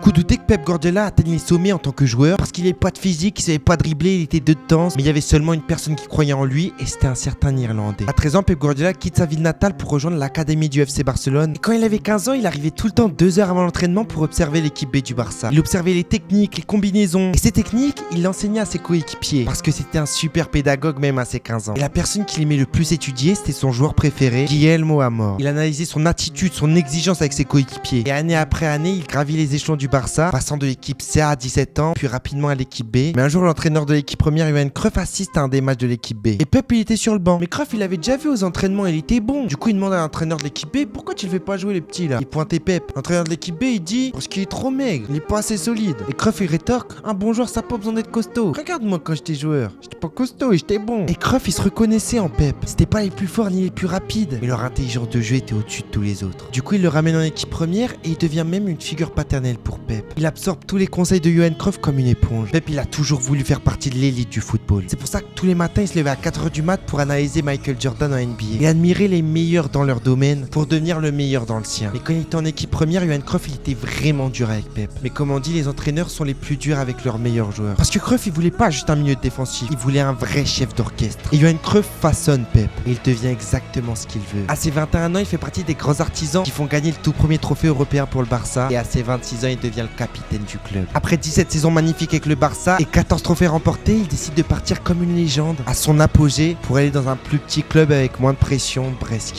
coup, dès que Pep Guardiola atteigne les sommets en tant que joueur, parce qu'il avait pas de physique, il savait pas dribbler, il était de danse, mais il y avait seulement une personne qui croyait en lui et c'était un certain Irlandais. À 13 ans, Pep Guardiola quitte sa ville natale pour rejoindre l'académie du FC Barcelone. Et quand il avait 15 ans, il arrivait tout le temps 2 heures avant l'entraînement pour observer l'équipe B du Barça. Il observait les techniques, les combinaisons. Et ces techniques, il l'enseignait à ses coéquipiers parce que c'était un super pédagogue même à ses 15 ans. Et la personne qu'il aimait le plus étudier, c'était son joueur préféré, Guillermo Amor. Il analysait son attitude, son exigence avec ses coéquipiers. Et année après année, il gravit les échelons du Barça, passant de l'équipe CA à 17 ans, puis rapidement à l'équipe B. Mais un jour, l'entraîneur de l'équipe première, Johan Cruyff, assiste à un des matchs de l'équipe B. Et Pep, il était sur le banc. Mais Cruyff, il avait déjà vu aux entraînements, il était bon. Du coup, il demande à l'entraîneur de l'équipe B, pourquoi tu le fais pas jouer les petits là? Il pointait Pep. L'entraîneur de l'équipe B, il dit, parce qu'il est trop maigre, il est pas assez solide. Et Cruyff, il rétorque, un bon joueur, ça n'a pas besoin d'être costaud. Regarde-moi quand j'étais joueur, j'étais pas costaud et j'étais bon. Et Cruyff, il se reconnaissait en Pep. C'était pas les plus forts ni les plus rapides, mais leur intelligence de jeu était au-dessus de tous les autres. Du coup, il le ramène en équipe première et il devient même une figure paternelle pour Pep. Il absorbe tous les conseils de Johan Cruyff comme une éponge. Pep, il a toujours voulu faire partie de l'élite du football. C'est pour ça que tous les matins, il se levait à 4h du mat pour analyser Michael Jordan en NBA et admirer les meilleurs dans leur domaine pour devenir le meilleur dans le sien. Mais quand il était en équipe première, Johan Cruyff, il était vraiment dur avec Pep. Mais comme on dit, les entraîneurs sont les plus durs avec leurs meilleurs joueurs. Parce que Cruyff, il voulait pas juste un milieu défensif, il voulait un vrai chef d'orchestre. Et Johan Cruyff façonne Pep et il devient exactement ce qu'il veut. À ses 21 ans, il fait partie des grands artisans qui font gagner le tout premier trophée européen pour le Barça et à ses 26 ans, il devient le capitaine du club. Après 17 saisons magnifiques avec le Barça et 14 trophées remportés, il décide de partir comme une légende à son apogée pour aller dans un plus petit club avec moins de pression, Brescia.